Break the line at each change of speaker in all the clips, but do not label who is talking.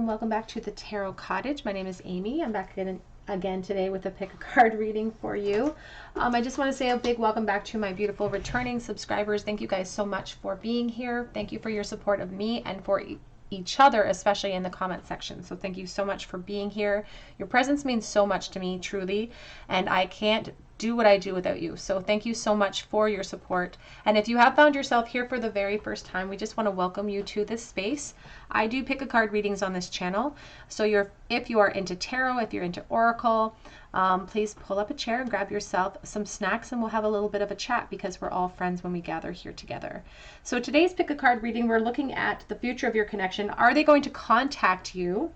welcome back to the Tarot Cottage. My name is Amy. I'm back again today with a pick a card reading for you. I just want to say a big welcome back to my beautiful returning subscribers. Thank you guys so much for being here. Thank you for your support of me and for each other, especially in the comment section. So thank you so much for being here. Your presence means so much to me, truly, and I can't do what I do without you. So thank you so much for your support. And if you have found yourself here for the very first time, we just want to welcome you to this space. I do pick a card readings on this channel. So if you are into tarot, if you're into oracle, please pull up a chair and grab yourself some snacks and we'll have a little bit of a chat because we're all friends when we gather here together. So today's pick a card reading, we're looking at the future of your connection. Are they going to contact you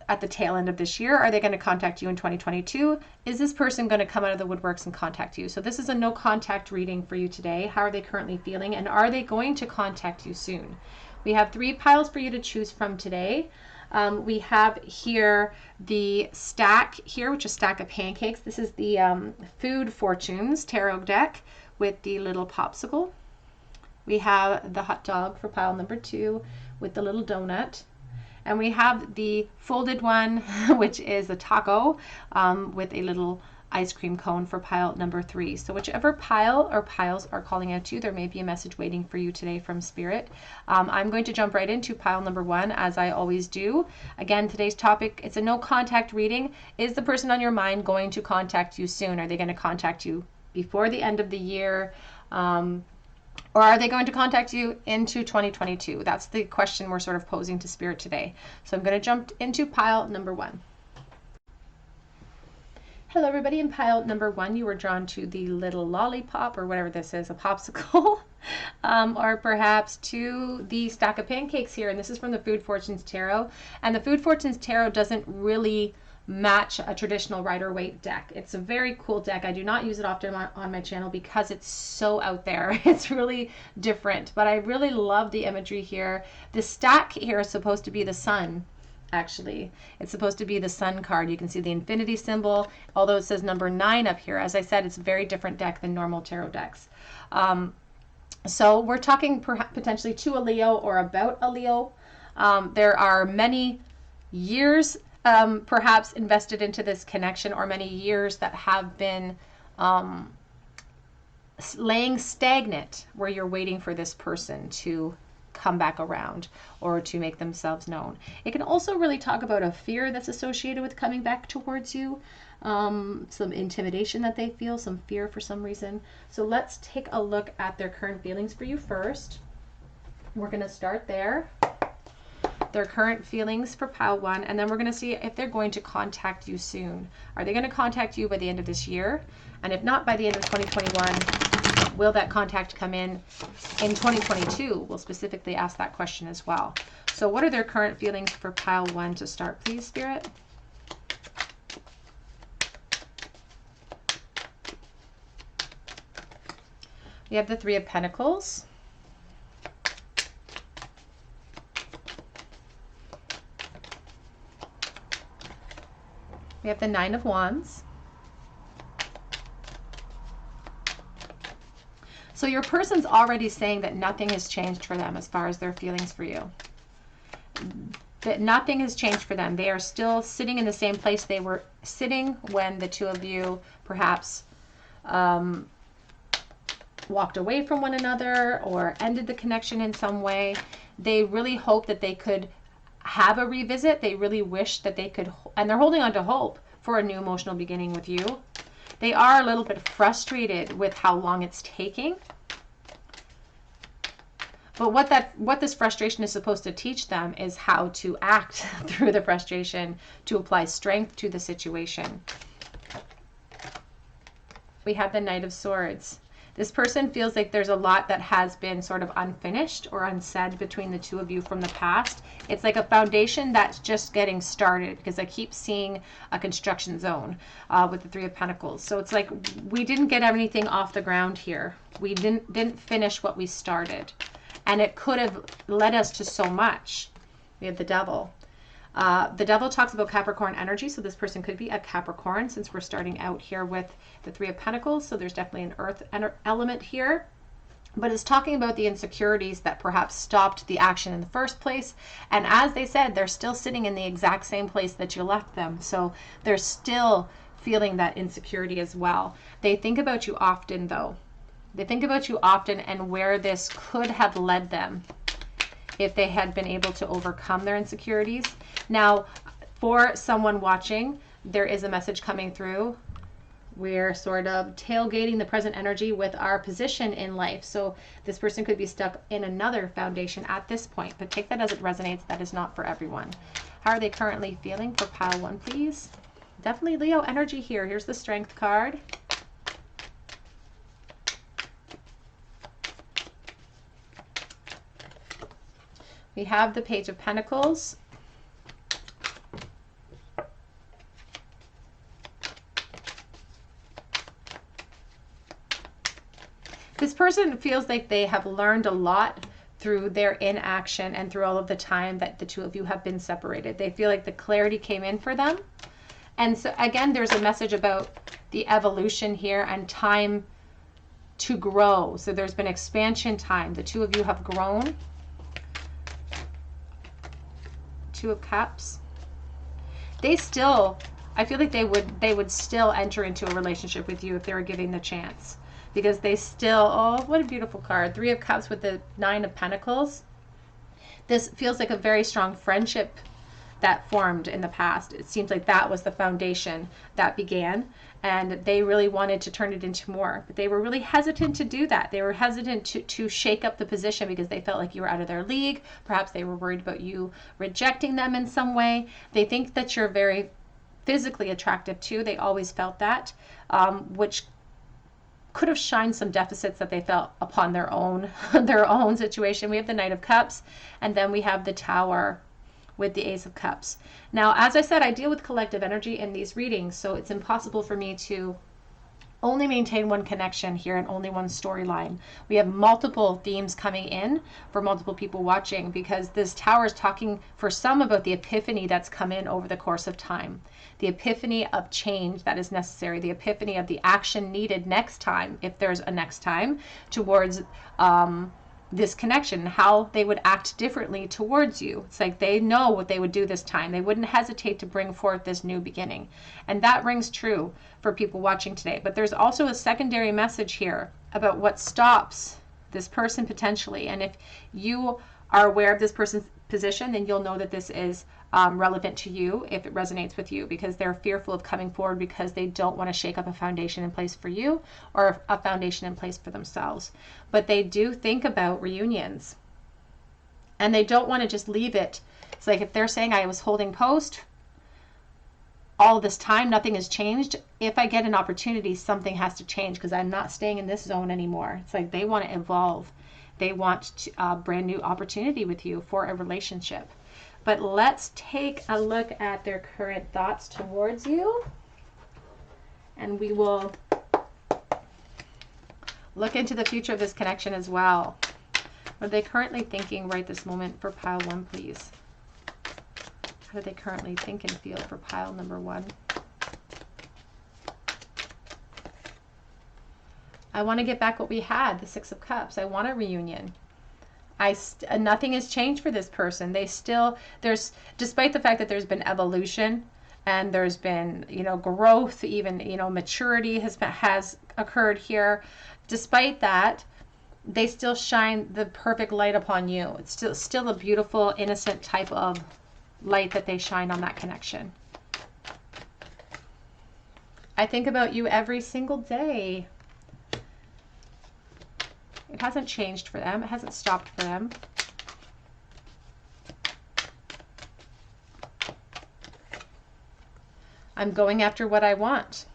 at the tail end of this year? Are they going to contact you in 2022? Is this person going to come out of the woodworks and contact you? So this is a no contact reading for you today. How are they currently feeling? And are they going to contact you soon? We have 3 piles for you to choose from today. We have here the stack here, which is a stack of pancakes. This is the Food Fortunes tarot deck with the little popsicle. We have the hot dog for pile number 2 with the little donut. And we have the folded one, which is a taco with a little ice cream cone for pile number 3. So whichever pile or piles are calling out to you, there may be a message waiting for you today from Spirit. I'm going to jump right into pile number 1, as I always do. Again, today's topic, it's a no contact reading. Is the person on your mind going to contact you soon? Are they going to contact you before the end of the year? Or are they going to contact you into 2022? That's the question we're sort of posing to Spirit today. So I'm going to jump into pile number 1. Hello everybody, in pile number 1 you were drawn to the little lollipop or whatever this is, a popsicle, or perhaps to the stack of pancakes here, and this is from the Food Fortunes Tarot. And the Food Fortunes Tarot doesn't really match a traditional Rider-Waite deck. It's a very cool deck. I do not use it often on my channel because it's so out there. It's really different, but I really love the imagery here. The stack here is supposed to be the sun. Actually, it's supposed to be the sun card. You can see the infinity symbol, although it says number 9 up here. As I said, it's a very different deck than normal tarot decks. So we're talking potentially to a Leo or about a Leo. There are many years perhaps invested into this connection, or many years that have been laying stagnant where you're waiting for this person to come back around or to make themselves known. It can also really talk about a fear that's associated with coming back towards you, some intimidation that they feel, some fear for some reason. So let's take a look at their current feelings for you first. We're going to start there. Their current feelings for pile 1, and then we're going to see if they're going to contact you soon. Are they going to contact you by the end of this year? And if not by the end of 2021, will that contact come in 2022? We'll specifically ask that question as well. So what are their current feelings for pile 1 to start, please, Spirit? We have the 3 of Pentacles. We have the 9 of Wands. So your person's already saying that nothing has changed for them as far as their feelings for you. That nothing has changed for them. They are still sitting in the same place they were sitting when the 2 of you perhaps walked away from one another or ended the connection in some way. They really hope that they could have a revisit. They really wish that they could, and they're holding on to hope for a new emotional beginning with you. They are a little bit frustrated with how long it's taking. But what this frustration is supposed to teach them is how to act through the frustration, to apply strength to the situation. We have the Knight of Swords. This person feels like there's a lot that has been sort of unfinished or unsaid between the 2 of you from the past. It's like a foundation that's just getting started, because I keep seeing a construction zone with the 3 of Pentacles. So it's like we didn't get anything off the ground here. We didn't finish what we started. And it could have led us to so much. We have the Devil. The Devil talks about Capricorn energy, so this person could be a Capricorn since we're starting out here with the 3 of Pentacles. So there's definitely an earth element here. but it's talking about the insecurities that perhaps stopped the action in the first place. And as they said, they're still sitting in the exact same place that you left them. So they're still feeling that insecurity as well. They think about you often, though. They think about you often and where this could have led them if they had been able to overcome their insecurities. Now, for someone watching, there is a message coming through. We're sort of tailgating the present energy with our position in life. So this person could be stuck in another foundation at this point, but take that as it resonates. That is not for everyone. How are they currently feeling for pile 1, please? Definitely Leo energy here. Here's the Strength card. We have the Page of Pentacles. This person feels like they have learned a lot through their inaction and through all of the time that the two of you have been separated. They feel like the clarity came in for them. And so again, there's a message about the evolution here and time to grow. So there's been expansion time. The two of you have grown. 2 of Cups. They still, I feel like they would still enter into a relationship with you if they were given the chance. Because they still, oh, what a beautiful card. 3 of Cups with the 9 of Pentacles. This feels like a very strong friendship that formed in the past. It seems like that was the foundation that began, and they really wanted to turn it into more. But they were really hesitant to do that. They were hesitant to shake up the position because they felt like you were out of their league. Perhaps they were worried about you rejecting them in some way. They think that you're very physically attractive too. They always felt that, which could have shined some deficits that they felt upon their own situation. We have the Knight of Cups, and then we have the Tower with the Ace of Cups. Now, as I said, I deal with collective energy in these readings, so it's impossible for me to only maintain one connection here and only one storyline. We have multiple themes coming in for multiple people watching, because this Tower is talking for some about the epiphany that's come in over the course of time. The epiphany of change that is necessary, the epiphany of the action needed next time, if there's a next time, towards this connection, how they would act differently towards you. It's like they know what they would do this time. They wouldn't hesitate to bring forth this new beginning. And that rings true for people watching today. But there's also a secondary message here about what stops this person potentially. And if you are aware of this person's position, then you'll know that this is relevant to you if it resonates with you, because they're fearful of coming forward because they don't want to shake up a foundation in place for you or a foundation in place for themselves. But they do think about reunions, and they don't want to just leave it. It's like if they're saying, I was holding post all this time, nothing has changed. If I get an opportunity, something has to change because I'm not staying in this zone anymore. It's like they want to evolve. They want a brand new opportunity with you for a relationship. But let's take a look at their current thoughts towards you. And we will look into the future of this connection as well. What are they currently thinking right this moment for pile 1, please? How do they currently think and feel for pile number 1? I want to get back what we had, the 6 of Cups. I want a reunion. Nothing has changed for this person. Despite the fact that there's been evolution and there's been, growth, even, maturity has occurred here. Despite that, they still shine the perfect light upon you. It's still a beautiful, innocent type of light that they shine on that connection. I think about you every single day. It hasn't changed for them. It hasn't stopped for them. I'm going after what I want.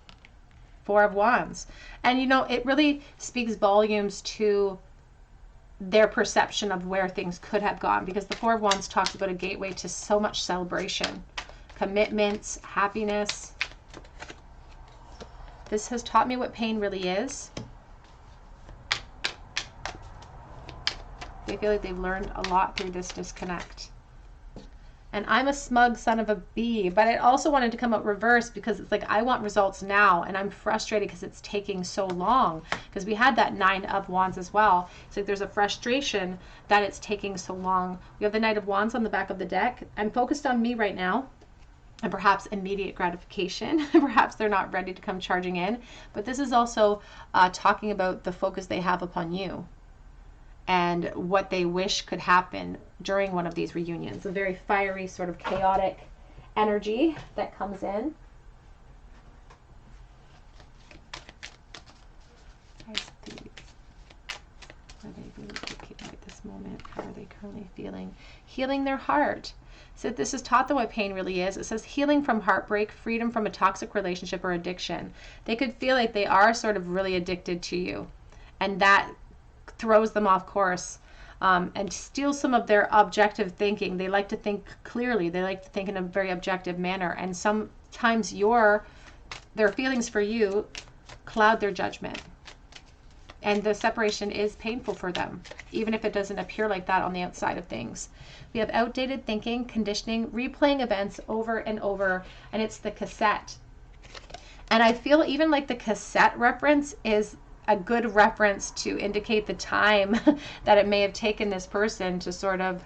4 of Wands. And it really speaks volumes to their perception of where things could have gone, because the 4 of Wands talks about a gateway to so much celebration, commitments, happiness. This has taught me what pain really is. They feel like they've learned a lot through this disconnect. And I'm a smug son of a bee, but it also wanted to come out reverse because it's like I want results now, and I'm frustrated because it's taking so long, because we had that 9 of Wands as well. It's like there's a frustration that it's taking so long. We have the Knight of Wands on the back of the deck. I'm focused on me right now, and perhaps immediate gratification. Perhaps they're not ready to come charging in, but this is also talking about the focus they have upon you and what they wish could happen during one of these reunions. A very fiery, sort of chaotic energy that comes in. Guys, please. Are they really thinking right this moment? How are they currently feeling? Healing their heart. So this is taught them what pain really is. It says healing from heartbreak, freedom from a toxic relationship or addiction. They could feel like they are sort of really addicted to you, and that throws them off course and steals some of their objective thinking. They like to think clearly. They like to think in a very objective manner, and sometimes their feelings for you cloud their judgment. And the separation is painful for them, even if it doesn't appear like that on the outside of things. We have outdated thinking, conditioning, replaying events over and over, and it's the cassette. And I feel even like the cassette reference is a good reference to indicate the time that it may have taken this person to sort of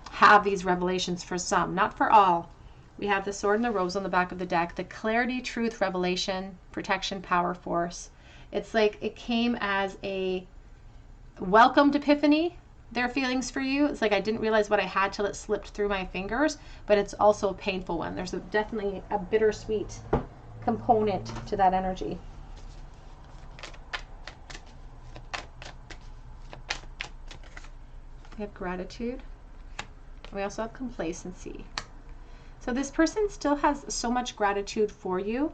have these revelations for some, not for all. We have the Sword and the Rose on the back of the deck, the clarity, truth, revelation, protection, power, force. It's like it came as a welcomed epiphany, their feelings for you. It's like I didn't realize what I had till it slipped through my fingers, but it's also a painful one. There's definitely a bittersweet component to that energy. We have gratitude. We also have complacency. So this person still has so much gratitude for you,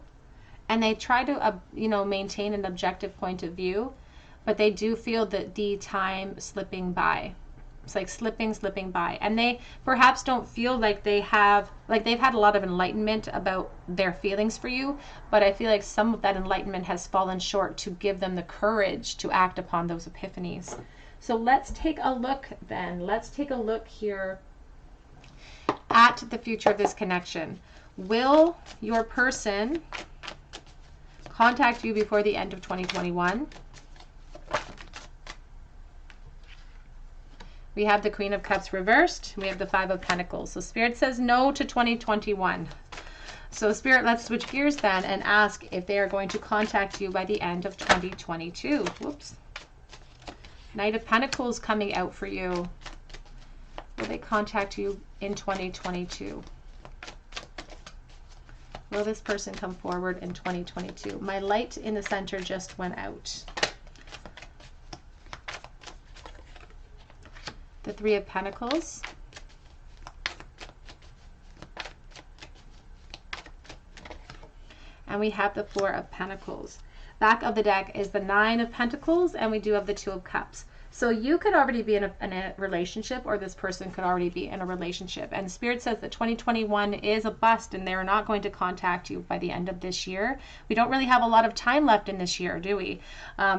and they try to maintain an objective point of view, but they do feel that the time slipping by. It's like slipping by, and they perhaps don't feel like they've had a lot of enlightenment about their feelings for you, but I feel like some of that enlightenment has fallen short to give them the courage to act upon those epiphanies. So let's take a look then. Let's take a look here at the future of this connection. Will your person contact you before the end of 2021? We have the Queen of Cups reversed. We have the 5 of Pentacles. So Spirit says no to 2021. So Spirit, let's switch gears then and ask if they are going to contact you by the end of 2022. Whoops. Knight of Pentacles coming out for you. Will they contact you in 2022? Will this person come forward in 2022? My light in the center just went out. The 3 of Pentacles. And we have the 4 of Pentacles. Back of the deck is the 9 of Pentacles, and we do have the 2 of Cups. So you could already be in a relationship, or this person could already be in a relationship. And Spirit says that 2021 is a bust, and they're not going to contact you by the end of this year. We don't really have a lot of time left in this year, do we?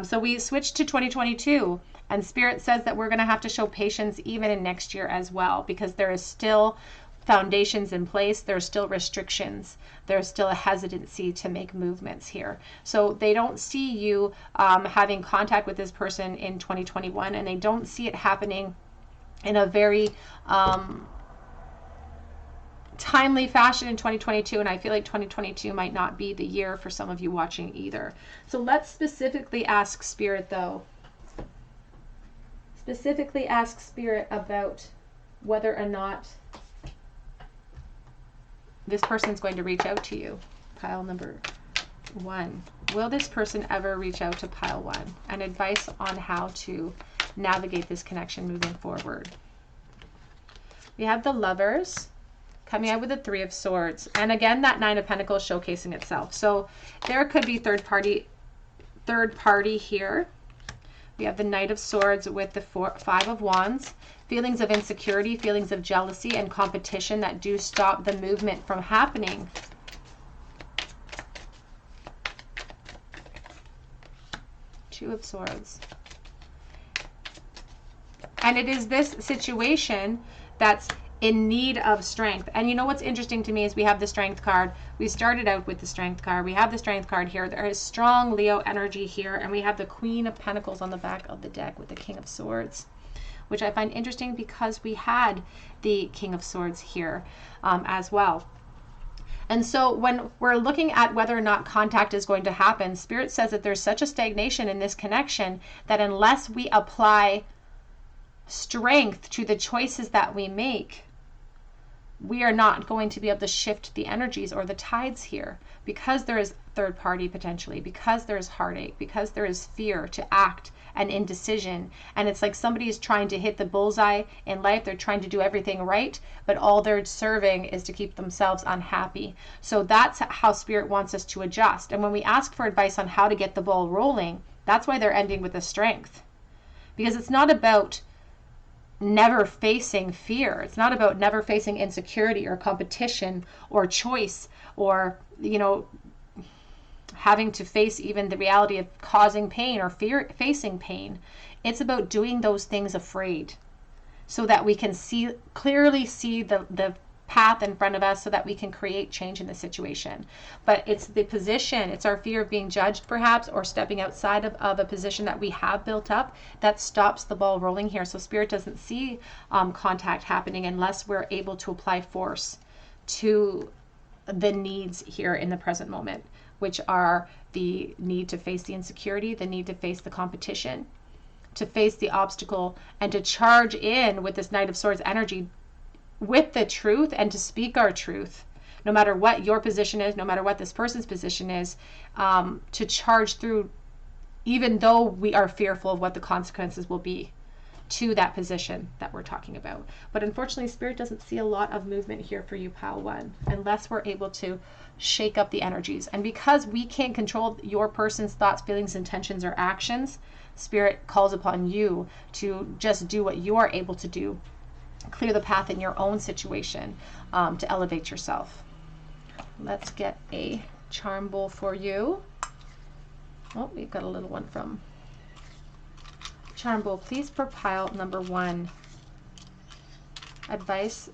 So we switched to 2022, and Spirit says that we're going to have to show patience even in next year as well, because there is still foundations in place. There's still restrictions. There's still a hesitancy to make movements here. So they don't see you having contact with this person in 2021, and they don't see it happening in a very timely fashion in 2022. And I feel like 2022 might not be the year for some of you watching either. So let's specifically ask Spirit though. Specifically ask Spirit about whether or not this person's going to reach out to you. Pile number 1. Will this person ever reach out to pile 1? And advice on how to navigate this connection moving forward. We have the Lovers coming out with the 3 of Swords. And again, that 9 of Pentacles showcasing itself. So there could be third party here. We have the Knight of Swords with the 5 of Wands. Feelings of insecurity, feelings of jealousy and competition that do stop the movement from happening. Two of Swords. And it is this situation that's in need of strength. And you know what's interesting to me is we have the Strength card. We started out with the Strength card. We have the Strength card here. There is strong Leo energy here. And we have the Queen of Pentacles on the back of the deck with the King of Swords, which I find interesting because we had the King of Swords here as well. And so when we're looking at whether or not contact is going to happen, Spirit says that there's such a stagnation in this connection that unless we apply strength to the choices that we make, we are not going to be able to shift the energies or the tides here, because there is third party potentially, because there is heartache, because there is fear to act and indecision. And it's like somebody is trying to hit the bullseye in life. They're trying to do everything right, but all they're serving is to keep themselves unhappy. So that's how Spirit wants us to adjust. And when we ask for advice on how to get the ball rolling, that's why they're ending with the Strength, because it's not about never facing fear. It's not about never facing insecurity or competition or choice or, you know, having to face even the reality of causing pain or facing pain. It's about doing those things afraid so that we can clearly see the path in front of us, so that we can create change in the situation. But it's the position, it's our fear of being judged perhaps, or stepping outside of a position that we have built up, that stops the ball rolling here. So Spirit doesn't see contact happening unless we're able to apply force to the needs here in the present moment, which are the need to face the insecurity, the need to face the competition, to face the obstacle, and to charge in with this Knight of Swords energy with the truth, and to speak our truth, no matter what your position is, no matter what this person's position is, to charge through, even though we are fearful of what the consequences will be to that position that we're talking about. But unfortunately, Spirit doesn't see a lot of movement here for you, Pile 1, unless we're able to shake up the energies. And because we can't control your person's thoughts, feelings, intentions, or actions, Spirit calls upon you to just do what you are able to do. Clear the path in your own situation to elevate yourself. Let's get a charm bowl for you. Oh, we've got a little one from Charm Bowl. Please for pile number 1. Advice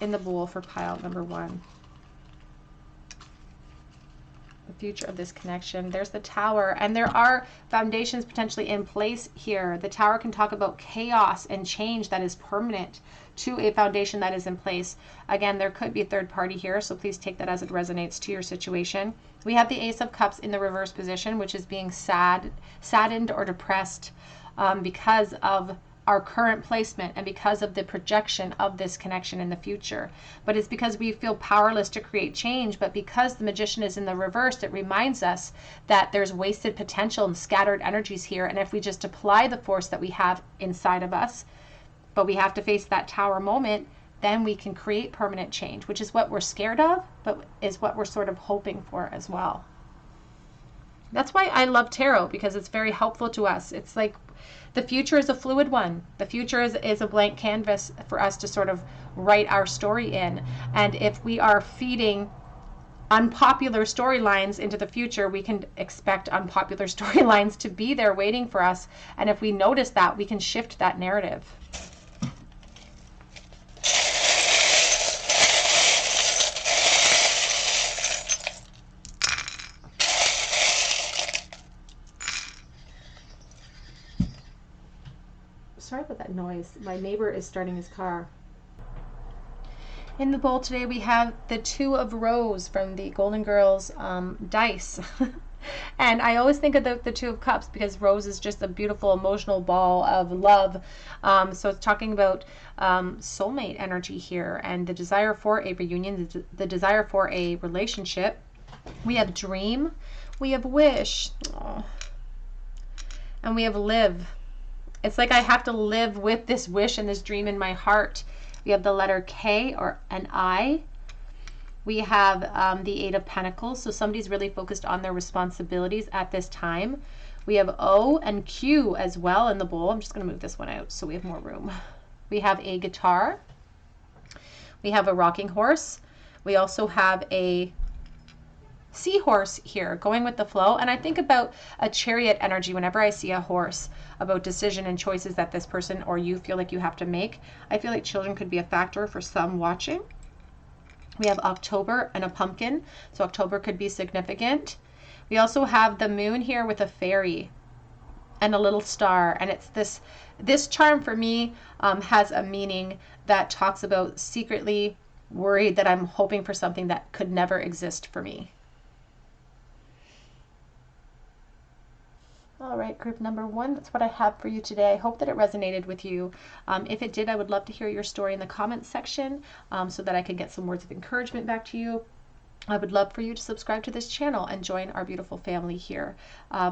in the bowl for pile number 1. The future of this connection. There's the Tower, and there are foundations potentially in place here. The Tower can talk about chaos and change that is permanent to a foundation that is in place. Again, there could be a third party here, so please take that as it resonates to your situation. We have the Ace of Cups in the reverse position, which is being saddened or depressed because of our current placement and because of the projection of this connection in the future. But it's because we feel powerless to create change. But because the Magician is in the reverse, it reminds us that there's wasted potential and scattered energies here. And if we just apply the force that we have inside of us, but we have to face that Tower moment, then we can create permanent change, which is what we're scared of, but is what we're sort of hoping for as well. That's why I love tarot, because it's very helpful to us. It's like the future is a fluid one. The future is a blank canvas for us to sort of write our story in. And if we are feeding unpopular storylines into the future, we can expect unpopular storylines to be there waiting for us. And if we notice that, we can shift that narrative. Sorry about that noise. My neighbor is starting his car. In the bowl today, we have the Two of Rose from the Golden Girls dice. And I always think of the Two of Cups because Rose is just a beautiful emotional ball of love. So it's talking about soulmate energy here and the desire for a reunion, the desire for a relationship. We have Dream, we have Wish, and we have Live. It's like I have to live with this wish and this dream in my heart. We have the letter K or an I. We have the Eight of Pentacles. So somebody's really focused on their responsibilities at this time. We have O and Q as well in the bowl. I'm just going to move this one out so we have more room. We have a guitar. We have a rocking horse. We also have a seahorse here, going with the flow. And I think about a chariot energy whenever I see a horse, about decision and choices that this person or you feel like you have to make. I feel like children could be a factor for some watching. We have October and a pumpkin, so October could be significant. We also have the moon here with a fairy and a little star, and it's this charm for me has a meaning that talks about secretly worried that I'm hoping for something that could never exist for me. All right, group number 1, that's what I have for you today. I hope that it resonated with you. If it did, I would love to hear your story in the comments section so that I could get some words of encouragement back to you. I would love for you to subscribe to this channel and join our beautiful family here.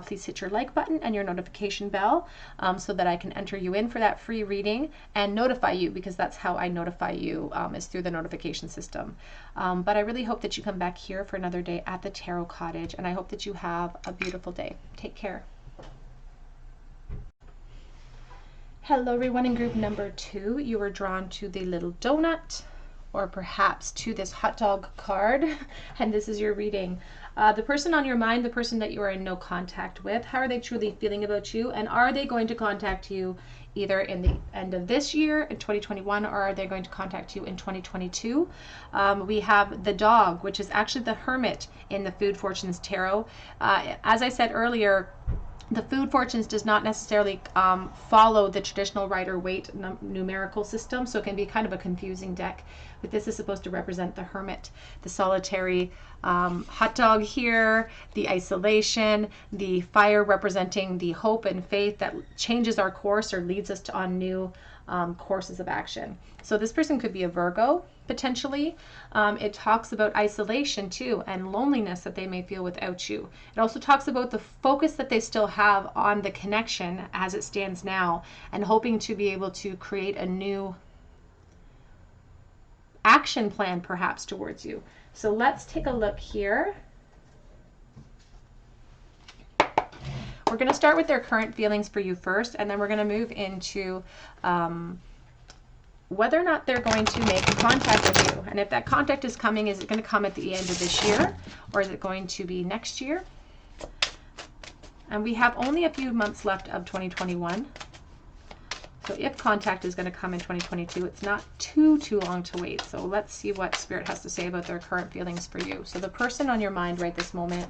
Please hit your like button and your notification bell so that I can enter you in for that free reading and notify you, because that's how I notify you, is through the notification system. But I really hope that you come back here for another day at the Tarot Cottage, and I hope that you have a beautiful day. Take care. Hello everyone, in group number 2, you were drawn to the little donut, or perhaps to this hot dog card, and this is your reading. The person on your mind, the person that you are in no contact with, how are they truly feeling about you, and are they going to contact you either in the end of this year in 2021, or are they going to contact you in 2022? We have the dog, which is actually the Hermit in the Food Fortunes Tarot. As I said earlier, the Food Fortunes does not necessarily follow the traditional Rider-Waite numerical system, so it can be kind of a confusing deck. But this is supposed to represent the Hermit, the solitary hot dog here, the isolation, the fire representing the hope and faith that changes our course or leads us on new courses of action. So this person could be a Virgo, potentially. It talks about isolation too, and loneliness that they may feel without you. It also talks about the focus that they still have on the connection as it stands now, and hoping to be able to create a new action plan perhaps towards you. So let's take a look here. We're going to start with their current feelings for you first, and then we're going to move into whether or not they're going to make contact with you. And if that contact is coming, is it going to come at the end of this year, or is it going to be next year? And we have only a few months left of 2021. So if contact is going to come in 2022, it's not too long to wait. So let's see what Spirit has to say about their current feelings for you. So the person on your mind right this moment,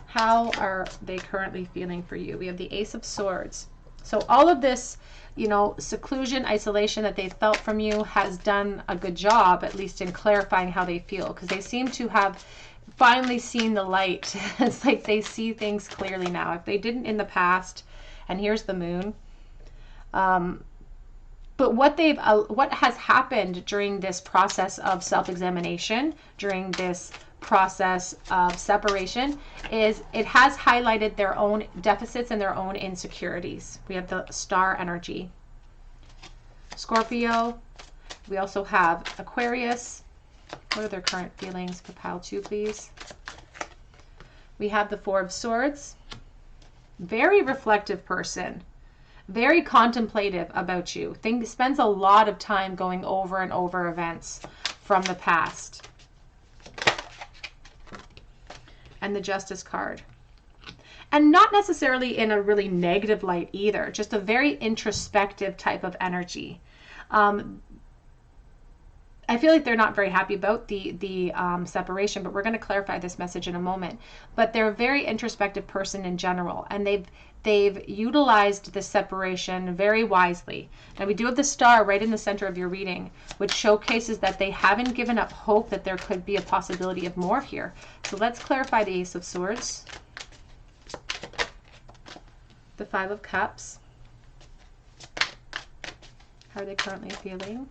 how are they currently feeling for you? We have the Ace of Swords. So all of this, you know, seclusion, isolation that they felt from you has done a good job, at least in clarifying how they feel, because they seem to have finally seen the light. It's like they see things clearly now. If they didn't in the past, and here's the moon. But what has happened during this process of self-examination, during this process of separation, is it has highlighted their own deficits and their own insecurities. We have the star energy. Scorpio. We also have Aquarius. What are their current feelings for pile 2, please? We have the Four of Swords. Very reflective person. Very contemplative about you. Spends a lot of time going over and over events from the past. And the Justice card. And not necessarily in a really negative light either, just a very introspective type of energy. I feel like they're not very happy about the separation, but we're going to clarify this message in a moment. But they're a very introspective person in general, and they've utilized this separation very wisely. Now we do have the star right in the center of your reading, which showcases that they haven't given up hope that there could be a possibility of more here. So let's clarify the Ace of Swords, the Five of Cups. How are they currently feeling?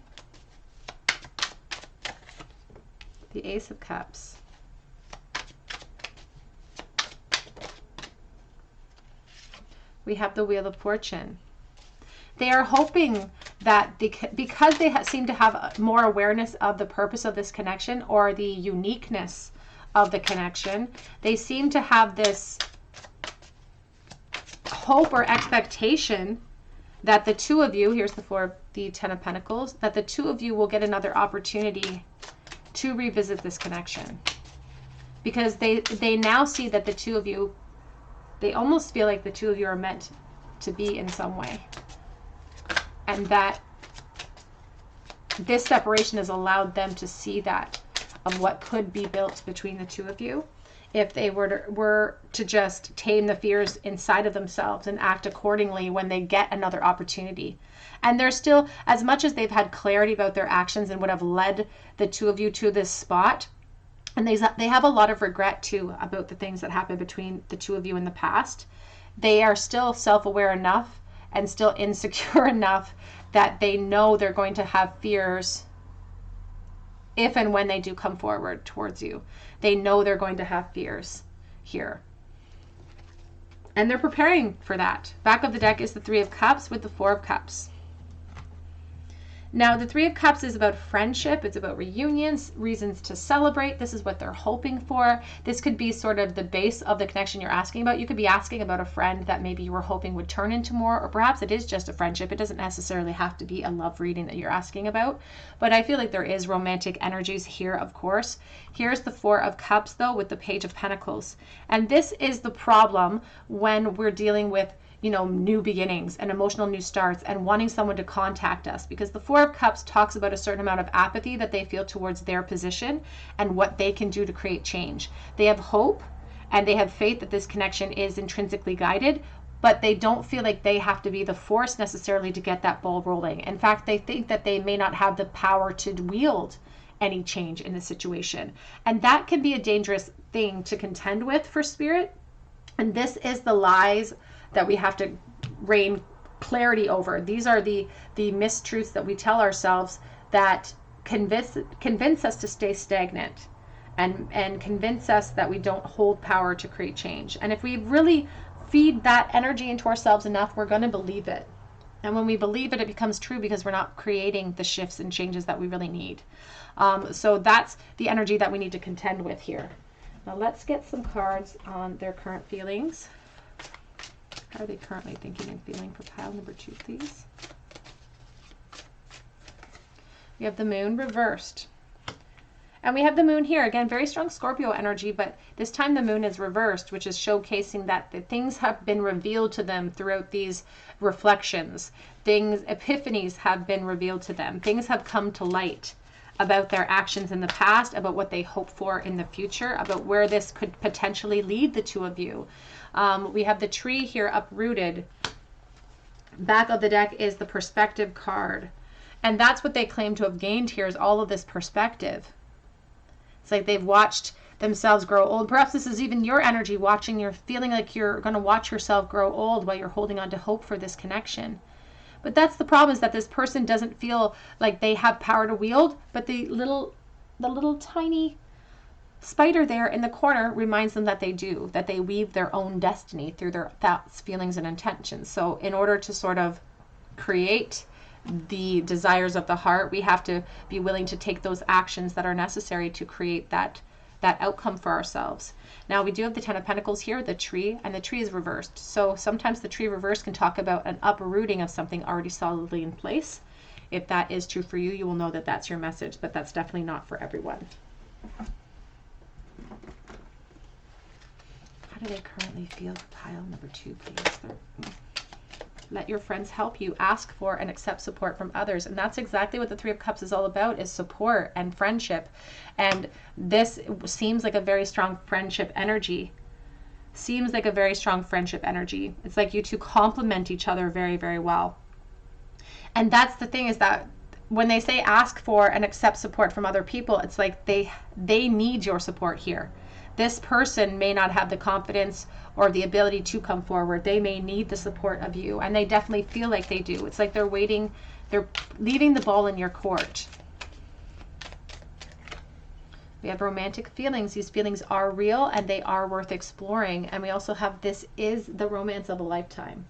The Ace of Cups. We have the Wheel of Fortune. They are hoping that because they seem to have more awareness of the purpose of this connection, or the uniqueness of the connection, they seem to have this hope or expectation that the two of you, here's the Ten of Pentacles, that the two of you will get another opportunity to revisit this connection. because they now see that the two of you, they almost feel like the two of you are meant to be in some way. And that this separation has allowed them to see that of what could be built between the two of you if they were to just tame the fears inside of themselves and act accordingly when they get another opportunity. And they're still, as much as they've had clarity about their actions and would have led the two of you to this spot, and they have a lot of regret too about the things that happened between the two of you in the past, they are still self-aware enough and still insecure enough that they know they're going to have fears if and when they do come forward towards you. They know they're going to have fears here. And they're preparing for that. Back of the deck is the Three of Cups with the Four of Cups. Now, the Three of Cups is about friendship. It's about reunions, reasons to celebrate. This is what they're hoping for. This could be sort of the base of the connection you're asking about. You could be asking about a friend that maybe you were hoping would turn into more, or perhaps it is just a friendship. It doesn't necessarily have to be a love reading that you're asking about. But I feel like there is romantic energies here, of course. Here's the Four of Cups, though, with the Page of Pentacles. And this is the problem when we're dealing with, you know, new beginnings and emotional new starts and wanting someone to contact us, because the Four of Cups talks about a certain amount of apathy that they feel towards their position and what they can do to create change. They have hope and they have faith that this connection is intrinsically guided, but they don't feel like they have to be the force necessarily to get that ball rolling. In fact, they think that they may not have the power to wield any change in the situation. And that can be a dangerous thing to contend with for Spirit. And this is the lies that we have to reign clarity over. These are the mistruths that we tell ourselves that convince us to stay stagnant and convince us that we don't hold power to create change. And if we really feed that energy into ourselves enough, we're going to believe it. And when we believe it, it becomes true because we're not creating the shifts and changes that we really need. So that's the energy that we need to contend with here. Now let's get some cards on their current feelings. How are they currently thinking and feeling for pile number 2, please? We have the Moon reversed. And we have the Moon here. Again, very strong Scorpio energy, but this time the Moon is reversed, which is showcasing that the things have been revealed to them throughout these reflections. Epiphanies have been revealed to them. Things have come to light about their actions in the past, about what they hope for in the future, about where this could potentially lead the two of you. We have the Tree here uprooted. Back of the deck is the Perspective card. And that's what they claim to have gained here, is all of this perspective. It's like they've watched themselves grow old. Perhaps this is even your energy watching. You're feeling like you're going to watch yourself grow old while you're holding on to hope for this connection. But that's the problem, is that this person doesn't feel like they have power to wield, but the little tiny spider there in the corner reminds them that they do, that they weave their own destiny through their thoughts, feelings, and intentions. So in order to sort of create the desires of the heart, we have to be willing to take those actions that are necessary to create that outcome for ourselves. Now we do have the Ten of Pentacles here, the Tree, and the Tree is reversed. So sometimes the Tree reversed can talk about an uprooting of something already solidly in place. If that is true for you, you will know that that's your message, but that's definitely not for everyone. How do they currently feel for pile number 2, please? Let your friends help you. Ask for and accept support from others. And that's exactly what the Three of Cups is all about, is support and friendship. And this seems like a very strong friendship energy. Seems like a very strong friendship energy. It's like you two complement each other very, very well. And that's the thing, is that when they say ask for and accept support from other people, it's like they need your support here. This person may not have the confidence or the ability to come forward. They may need the support of you, and they definitely feel like they do. It's like they're waiting, they're leaving the ball in your court. We have romantic feelings. These feelings are real and they are worth exploring. And we also have, this is the romance of a lifetime.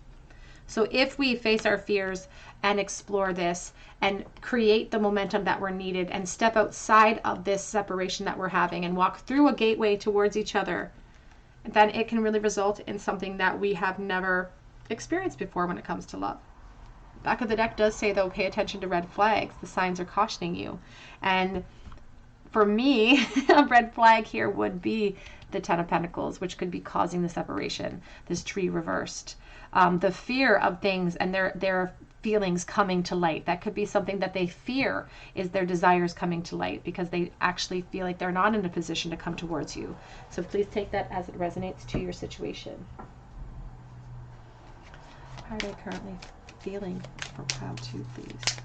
So if we face our fears and explore this and create the momentum that we're needed and step outside of this separation that we're having and walk through a gateway towards each other, then it can really result in something that we have never experienced before when it comes to love. Back of the deck does say, though, pay attention to red flags. The signs are cautioning you. And For me, a red flag here would be the Ten of Pentacles, which could be causing the separation, this tree reversed. The fear of things and their feelings coming to light. That could be something that they fear, is their desires coming to light, because they actually feel like they're not in a position to come towards you. So please take that as it resonates to your situation. How are they currently feeling for pile 2, please?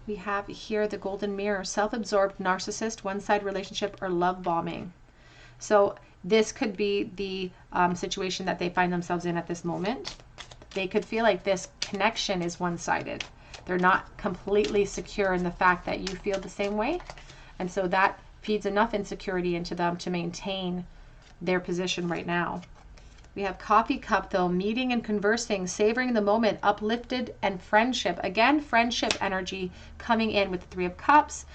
We have here the golden mirror, self-absorbed, narcissist, one-side relationship, or love bombing. So this could be the situation that they find themselves in at this moment. They could feel like this connection is one-sided. They're not completely secure in the fact that you feel the same way. And so that feeds enough insecurity into them to maintain their position right now. We have coffee cup, though, meeting and conversing, savoring the moment, uplifted, and friendship. Again, friendship energy coming in with the 3 of Cups,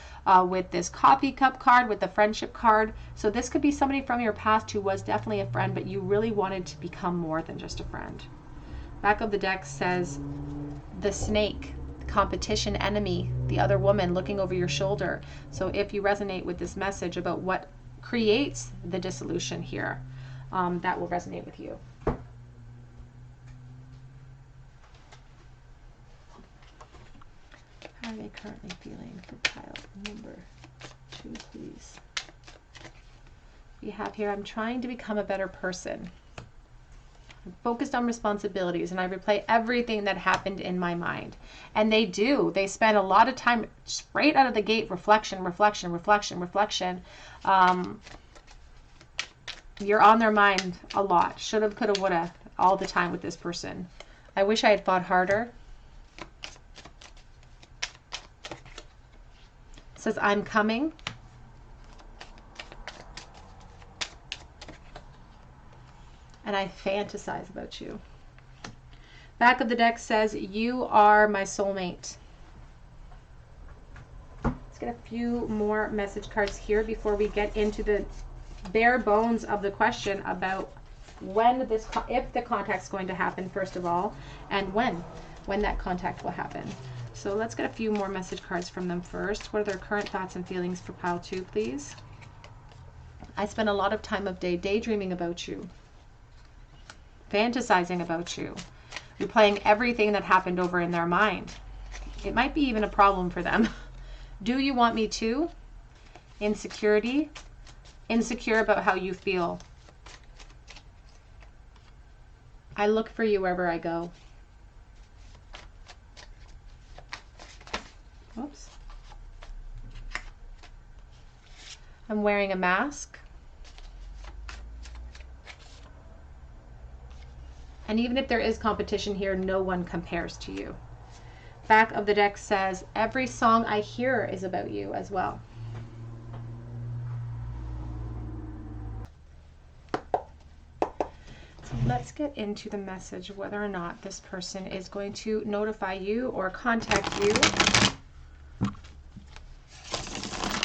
with this coffee cup card, with the friendship card. So this could be somebody from your past who was definitely a friend, but you really wanted to become more than just a friend. Back of the deck says the snake, the competition enemy, the other woman looking over your shoulder. So if you resonate with this message about what creates the dissolution here, that will resonate with you. How are they currently feeling for pile number 2, please? We have here, I'm trying to become a better person. I'm focused on responsibilities, and I replay everything that happened in my mind. And they do. They spend a lot of time straight out of the gate, reflection, reflection, reflection, reflection. You're on their mind a lot. Shoulda, coulda, woulda, all the time with this person. I wish I had fought harder. It says, I'm coming. And I fantasize about you. Back of the deck says, you are my soulmate. Let's get a few more message cards here before we get into the bare bones of the question about when this, if the contact's going to happen, first of all, and when that contact will happen. So let's get a few more message cards from them first. What are their current thoughts and feelings for pile 2, please? I spend a lot of time of day daydreaming about you, fantasizing about you, replaying everything that happened over in their mind. It might be even a problem for them. Do you want me to? Insecurity. Insecure about how you feel. I look for you wherever I go. Whoops. I'm wearing a mask. And even if there is competition here, no one compares to you. Back of the deck says, every song I hear is about you as well. Let's get into the message of whether or not this person is going to notify you or contact you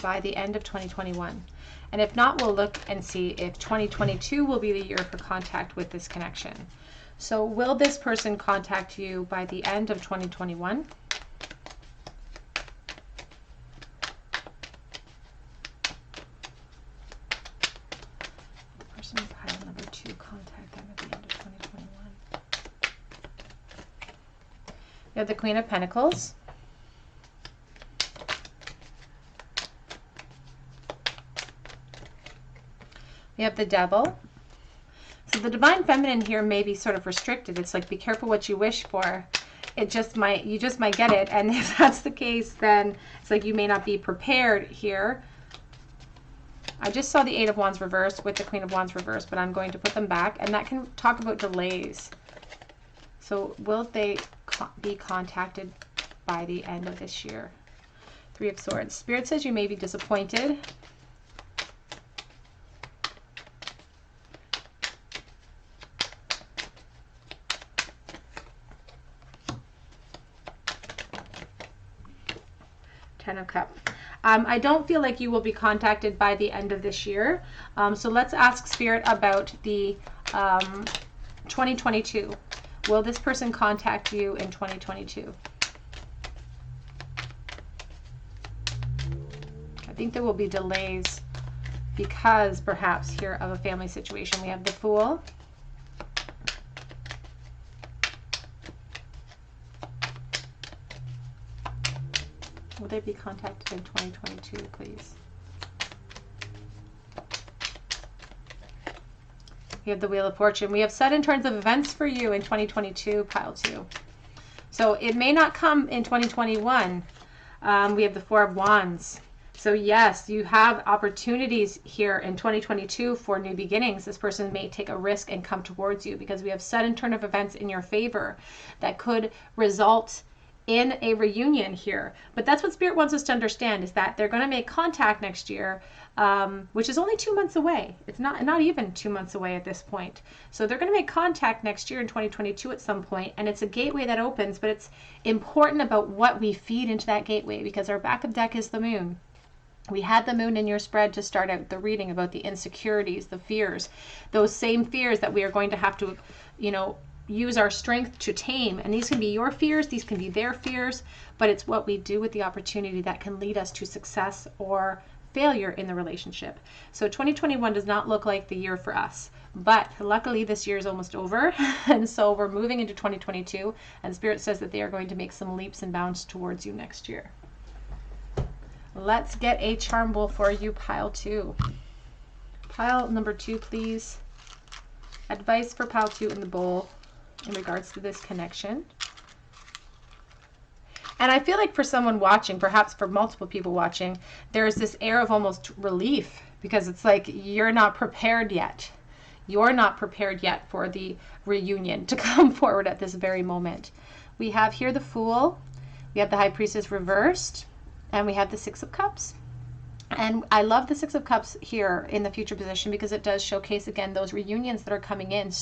by the end of 2021. And if not, we'll look and see if 2022 will be the year for contact with this connection. So will this person contact you by the end of 2021? Pile number 2, contact them at the end of 2021. We have the Queen of Pentacles. We have the Devil. So the Divine Feminine here may be sort of restricted. It's like, be careful what you wish for. You just might get it. And if that's the case, then it's like you may not be prepared here. I just saw the 8 of Wands reversed with the Queen of Wands reversed, but I'm going to put them back, and that can talk about delays. So will they be contacted by the end of this year? 3 of Swords. Spirit says you may be disappointed. Ten of Cups. I don't feel like you will be contacted by the end of this year. So let's ask Spirit about the 2022. Will this person contact you in 2022? think there will be delays because perhaps here of a family situation. We have the Fool. Will they be contacted in 2022, please? We have the Wheel of Fortune. We have sudden turns of events for you in 2022, pile 2. So it may not come in 2021. We have the Four of Wands. So yes, you have opportunities here in 2022 for new beginnings. This person may take a risk and come towards you because we have sudden turn of events in your favor that could result in a reunion here. But that's what Spirit wants us to understand, is that they're going to make contact next year, which is only 2 months away. It's not even 2 months away at this point. So they're going to make contact next year in 2022 at some point, and it's a gateway that opens, but it's important about what we feed into that gateway, because our backup deck is the Moon. We had the Moon in your spread to start out the reading about the insecurities, the fears, those same fears that we are going to have to, use our strength to tame. And these can be your fears, these can be their fears, but it's what we do with the opportunity that can lead us to success or failure in the relationship. So 2021 does not look like the year for us, but luckily this year is almost over. And so we're moving into 2022, and Spirit says that they are going to make some leaps and bounds towards you next year. Let's get a charm bowl for you, pile 2. Pile number 2, please. Advice for pile 2 in the bowl in regards to this connection. And I feel like for someone watching, perhaps for multiple people watching, there's this air of almost relief, because it's like you're not prepared yet. You're not prepared yet for the reunion to come forward at this very moment. We have here the Fool, we have the High Priestess reversed, and we have the Six of Cups. And I love the Six of Cups here in the future position, because it does showcase again those reunions that are coming in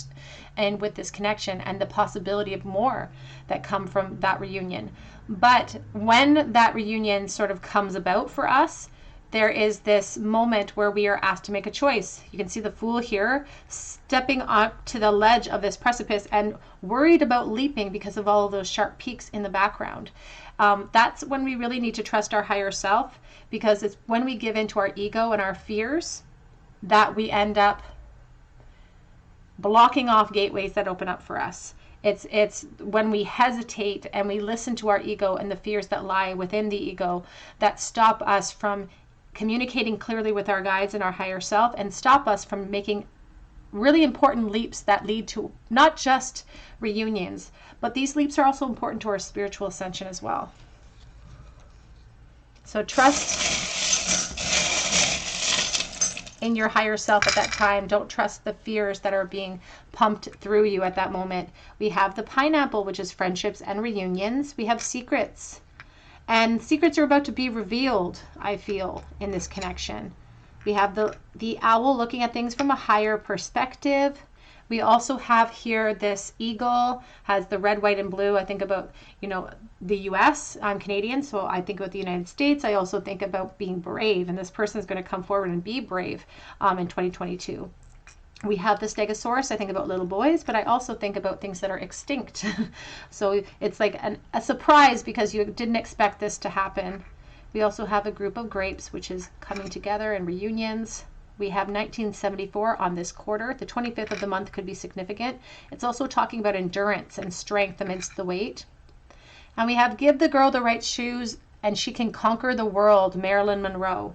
and with this connection, and the possibility of more that come from that reunion. But when that reunion sort of comes about for us, there is this moment where we are asked to make a choice. You can see the Fool here stepping up to the ledge of this precipice and worried about leaping because of all of those sharp peaks in the background. That's when we really need to trust our higher self, because it's when we give into our ego and our fears that we end up blocking off gateways that open up for us. It's when we hesitate and we listen to our ego and the fears that lie within the ego that stop us from communicating clearly with our guides and our higher self, and stop us from making really important leaps that lead to not just reunions, but these leaps are also important to our spiritual ascension as well. So trust in your higher self at that time. Don't trust the fears that are being pumped through you at that moment. We have the Pineapple, which is friendships and reunions. We have secrets, and secrets are about to be revealed, I feel, in this connection. We have the Owl looking at things from a higher perspective. We also have here this eagle, has the red, white, and blue. I think about, the US. I'm Canadian, so I think about the United States. I also think about being brave, and this person is going to come forward and be brave in 2022. We have the Stegosaurus. I think about little boys, but I also think about things that are extinct. So it's like a surprise, because you didn't expect this to happen. We also have a group of grapes, which is coming together in reunions. We have 1974 on this quarter. The 25th of the month could be significant. It's also talking about endurance and strength amidst the weight. And we have Give the Girl the Right Shoes and She Can Conquer the World, Marilyn Monroe.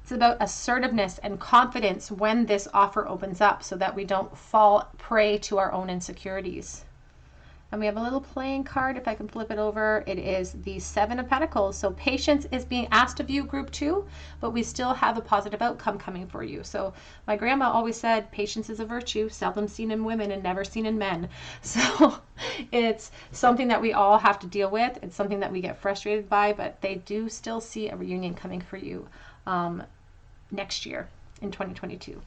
It's about assertiveness and confidence when this offer opens up, so that we don't fall prey to our own insecurities. And we have a little playing card, if I can flip it over. It is the Seven of Pentacles. So patience is being asked of you, group 2, but we still have a positive outcome coming for you. So my grandma always said, patience is a virtue, seldom seen in women and never seen in men. So it's something that we all have to deal with. It's something that we get frustrated by, but they do still see a reunion coming for you next year in 2022.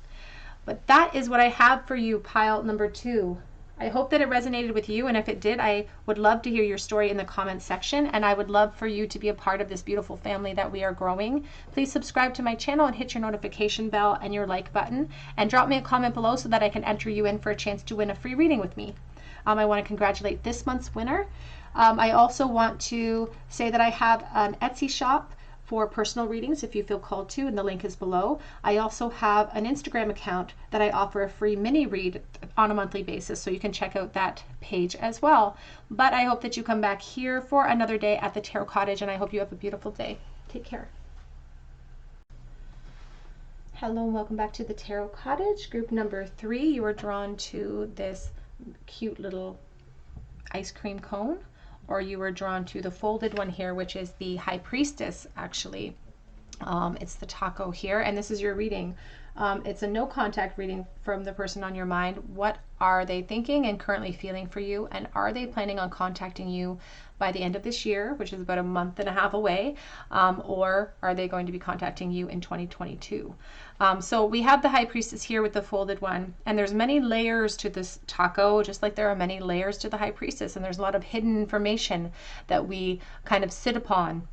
But that is what I have for you, pile number 2. I hope that it resonated with you, and if it did, I would love to hear your story in the comments section, and I would love for you to be a part of this beautiful family that we are growing. Please subscribe to my channel and hit your notification bell and your like button, and drop me a comment below so that I can enter you in for a chance to win a free reading with me. I want to congratulate this month's winner. I also want to say that I have an Etsy shop for personal readings if you feel called to, and the link is below. I also have an Instagram account that I offer a free mini read on a monthly basis, so you can check out that page as well. But I hope that you come back here for another day at the Tarot Cottage, and I hope you have a beautiful day. Take care. Hello and welcome back to the Tarot Cottage. Group number 3, you are drawn to this cute little ice cream cone, or you were drawn to the folded one here, which is the High Priestess, actually. It's the taco here, and this is your reading. It's a no contact reading from the person on your mind. What are they thinking and currently feeling for you, and are they planning on contacting you by the end of this year, which is about a month and a half away, or are they going to be contacting you in 2022? So we have the High Priestess here with the folded one, and there's many layers to this taco, just like there are many layers to the High Priestess, and there's a lot of hidden information that we kind of sit upon.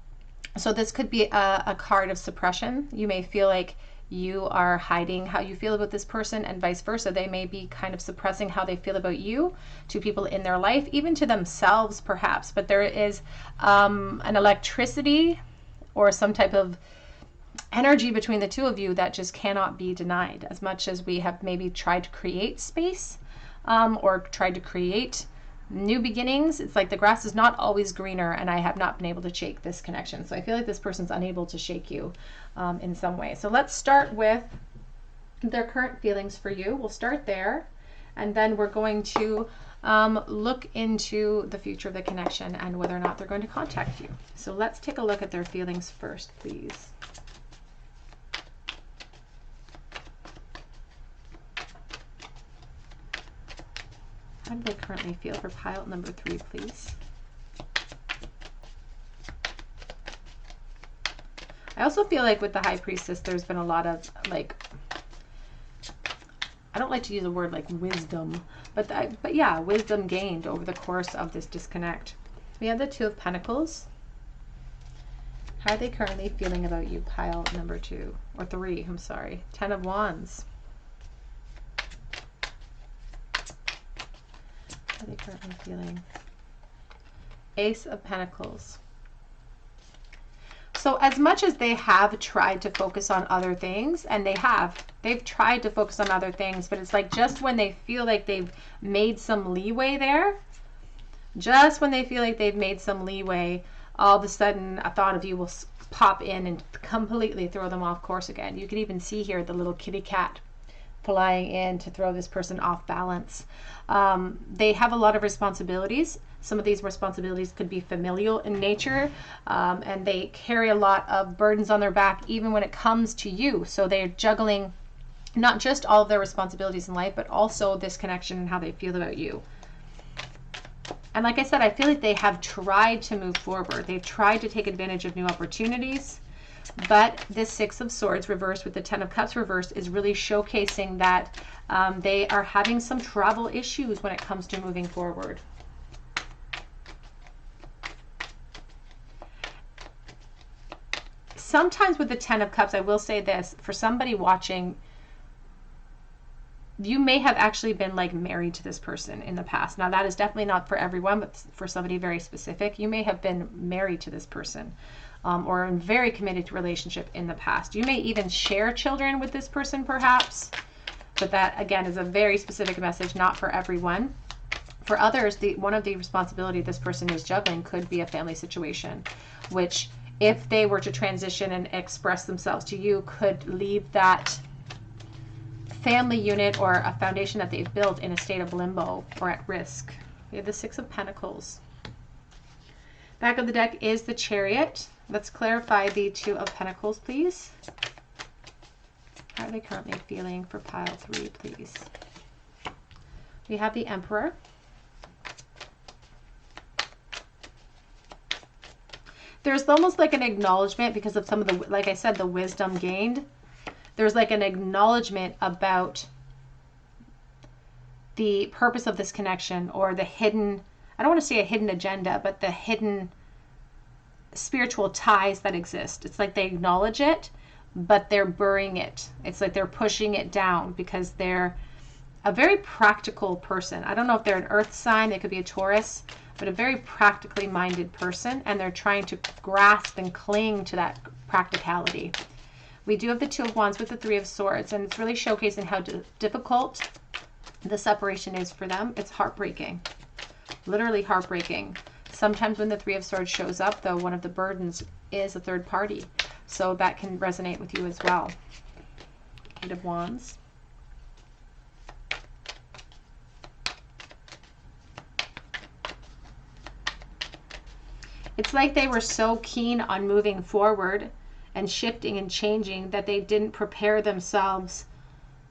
So this could be a card of suppression. You may feel like you are hiding how you feel about this person, and vice versa. They may be kind of suppressing how they feel about you to people in their life, even to themselves perhaps. But there is an electricity or some type of energy between the two of you that just cannot be denied. As much as we have maybe tried to create space or tried to create new beginnings, it's like the grass is not always greener, and I have not been able to shake this connection. So I feel like this person's unable to shake you in some way. So let's start with their current feelings for you. We'll start there, and then we're going to look into the future of the connection and whether or not they're going to contact you. So let's take a look at their feelings first, please. How do they currently feel for pile number 3, please? I also feel like with the High Priestess, there's been a lot of, like, I don't like to use a word like wisdom, but yeah, wisdom gained over the course of this disconnect. We have the 2 of Pentacles. How are they currently feeling about you, pile number 2, or 3, I'm sorry. 10 of Wands. How are they currently feeling? Ace of Pentacles. So as much as they have tried to focus on other things, and they've tried to focus on other things, but it's like just when they feel like they've made some leeway there, all of a sudden a thought of you will pop in and completely throw them off course again. You can even see here the little kitty cat flying in to throw this person off balance. They have a lot of responsibilities. Some of these responsibilities could be familial in nature, and they carry a lot of burdens on their back even when it comes to you. So they're juggling not just all of their responsibilities in life, but also this connection and how they feel about you. And like I said, I feel like they have tried to move forward. They've tried to take advantage of new opportunities. But this 6 of Swords reversed with the 10 of Cups reversed is really showcasing that they are having some travel issues when it comes to moving forward. Sometimes with the 10 of Cups, I will say this, for somebody watching, you may have actually been like married to this person in the past. Now that is definitely not for everyone, but for somebody very specific, you may have been married to this person. Or in very committed relationship in the past. You may even share children with this person perhaps, but that again is a very specific message, not for everyone. For others, one of the responsibility this person is juggling could be a family situation, which if they were to transition and express themselves to you, could leave that family unit or a foundation that they've built in a state of limbo or at risk. We have the 6 of Pentacles. Back of the deck is the Chariot. Let's clarify the 2 of Pentacles, please. How are they currently feeling for pile 3, please? We have the Emperor. There's almost like an acknowledgement because of some of the, like I said, the wisdom gained. There's like an acknowledgement about the purpose of this connection, or the hidden, I don't want to say a hidden agenda, but the hidden spiritual ties that exist. It's like they acknowledge it, but they're burying it. It's like they're pushing it down because they're a very practical person. I don't know if they're an earth sign, they could be a Taurus, but a very practically minded person, and they're trying to grasp and cling to that practicality. We do have the Two of Wands with the Three of Swords, and it's really showcasing how difficult the separation is for them. It's heartbreaking, literally heartbreaking. Sometimes when the Three of Swords shows up, though, one of the burdens is a third party. So that can resonate with you as well. Eight of Wands. It's like they were so keen on moving forward and shifting and changing that they didn't prepare themselves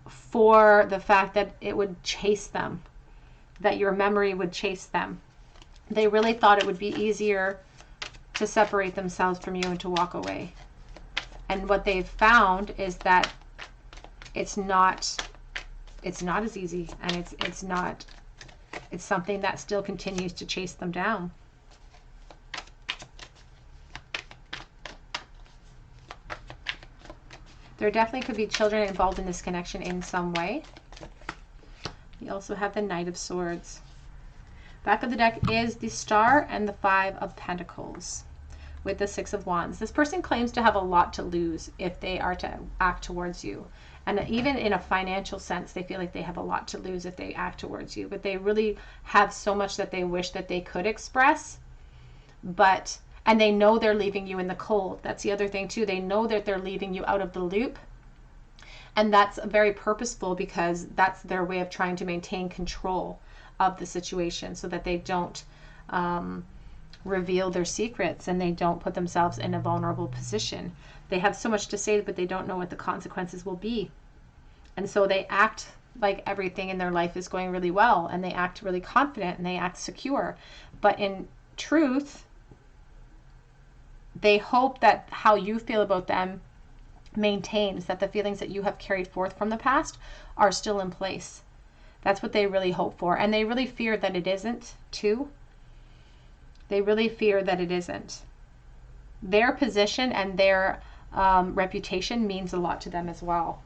for the fact that it would chase them, that your memory would chase them. They really thought it would be easier to separate themselves from you and to walk away. And what they've found is that it's not as easy, and it's something that still continues to chase them down. There definitely could be children involved in this connection in some way. We also have the Knight of Swords. Back of the deck is the Star and the Five of Pentacles with the Six of Wands. This person claims to have a lot to lose if they are to act towards you. And even in a financial sense, they feel like they have a lot to lose if they act towards you. But they really have so much that they wish that they could express. And they know they're leaving you in the cold. That's the other thing too. They know that they're leaving you out of the loop. And that's very purposeful, because that's their way of trying to maintain control of the situation so that they don't reveal their secrets and they don't put themselves in a vulnerable position. They have so much to say, but they don't know what the consequences will be. And so they act like everything in their life is going really well, and they act really confident and they act secure. But in truth, they hope that how you feel about them maintains, that the feelings that you have carried forth from the past are still in place. That's what they really hope for. And they really fear that it isn't too. They really fear that it isn't. Their position and their reputation means a lot to them as well.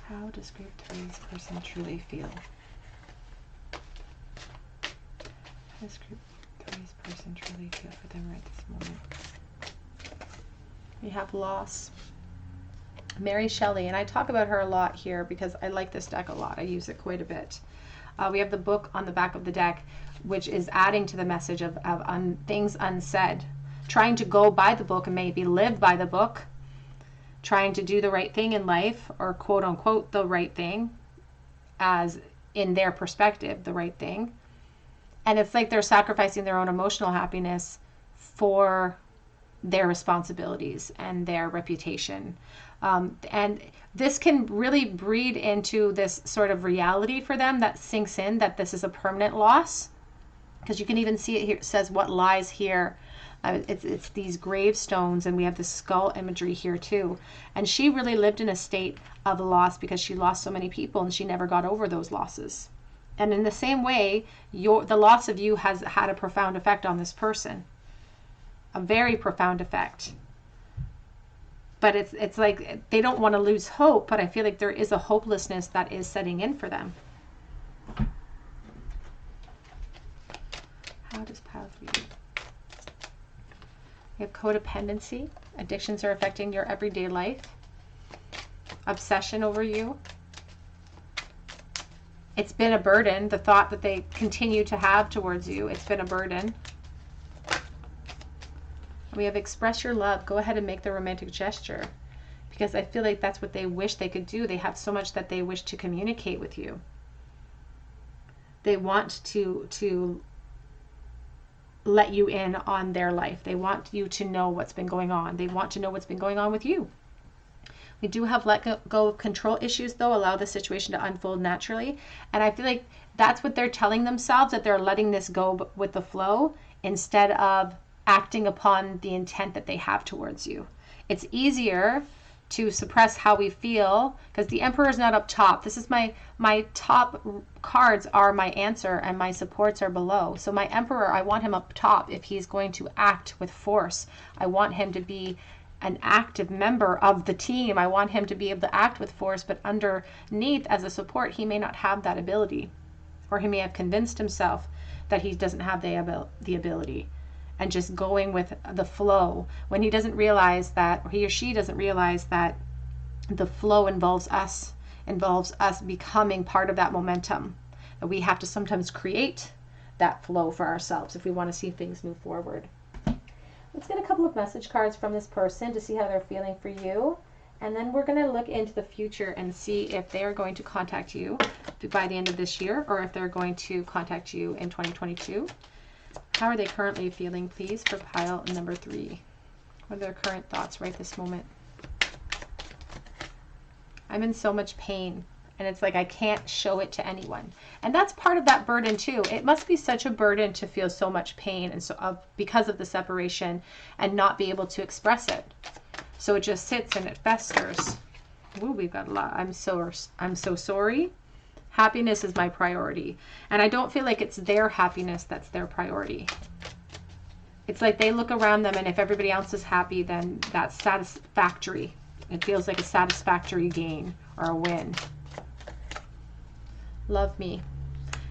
How does Group 3's person truly feel? How does Group 3's person truly feel for them right this moment? We have loss. Mary Shelley, and I talk about her a lot here because I like this deck a lot. I use it quite a bit. We have the book on the back of the deck, which is adding to the message of things unsaid. Trying to go by the book and maybe live by the book. Trying to do the right thing in life, or quote unquote the right thing, as in their perspective, the right thing. And it's like they're sacrificing their own emotional happiness for their responsibilities and their reputation. And this can really breed into this sort of reality for them that sinks in, that this is a permanent loss. Because you can even see it here. It says what lies here. It's these gravestones, and we have the skull imagery here too. And she really lived in a state of loss because she lost so many people and she never got over those losses. And in the same way, the loss of you has had a profound effect on this person. A very profound effect. But it's like they don't want to lose hope, but I feel like there is a hopelessness that is setting in for them. How does Pile 3? We have codependency. Addictions are affecting your everyday life. Obsession over you. It's been a burden. The thought that they continue to have towards you, it's been a burden. We have express your love. Go ahead and make the romantic gesture, because I feel like that's what they wish they could do. They have so much that they wish to communicate with you. They want to let you in on their life. They want you to know what's been going on. They want to know what's been going on with you. We do have let go of control issues, though. Allow the situation to unfold naturally. And I feel like that's what they're telling themselves, that they're letting this go with the flow instead of acting upon the intent that they have towards you. It's easier to suppress how we feel, because the Emperor is not up top. This is my top cards are my answer, and my supports are below. So my Emperor, I want him up top if he's going to act with force. I want him to be an active member of the team. I want him to be able to act with force, but underneath as a support, he may not have that ability, or he may have convinced himself that he doesn't have the ability, and just going with the flow when he doesn't realize that, or he or she doesn't realize that the flow involves us becoming part of that momentum, that we have to sometimes create that flow for ourselves if we want to see things move forward. Let's get a couple of message cards from this person to see how they're feeling for you. And then we're going to look into the future and see if they are going to contact you by the end of this year, or if they're going to contact you in 2022. How are they currently feeling, please, for pile number 3? What are their current thoughts right this moment? I'm in so much pain, and it's like I can't show it to anyone. And that's part of that burden too. It must be such a burden to feel so much pain and because of the separation, and not be able to express it. So it just sits and it festers. Ooh, we've got a lot. I'm so sorry. Happiness is my priority. And I don't feel like it's their happiness that's their priority. It's like they look around them, and if everybody else is happy, then that's satisfactory. It feels like a satisfactory gain or a win. Love me.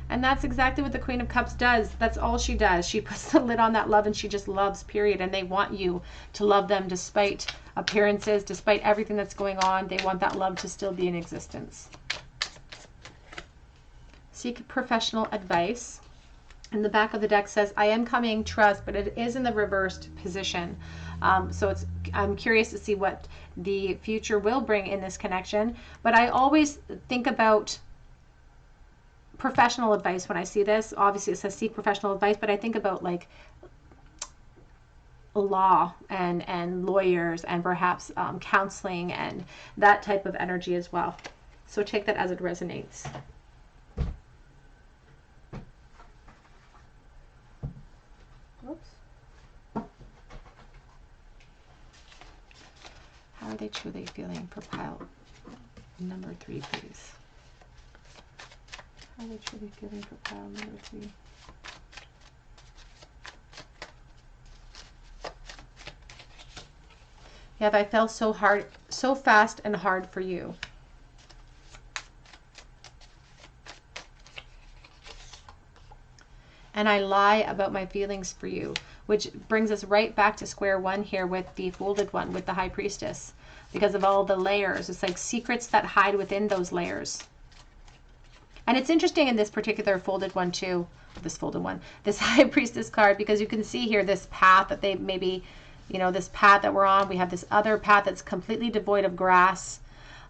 And that's exactly what the Queen of Cups does. That's all she does. She puts the lid on that love, and she just loves, period. And they want you to love them despite appearances, despite everything that's going on. They want that love to still be in existence. Seek professional advice. And the back of the deck says, I am coming, trust, but it is in the reversed position. So I'm curious to see what the future will bring in this connection. But I always think about professional advice when I see this. Obviously it says seek professional advice, but I think about like law and lawyers, and perhaps counseling and that type of energy as well. So take that as it resonates. Oops. How are they truly feeling for pile number 3, please? How are they truly feeling for pile number 3? Yeah, I fell so hard, so fast and hard for you. And I lie about my feelings for you, which brings us right back to square one here with the folded one, with the High Priestess, because of all the layers. It's like secrets that hide within those layers. And it's interesting in this particular folded one too, this High Priestess card, because you can see here this path that they maybe, you know, this path that we're on. We have this other path that's completely devoid of grass.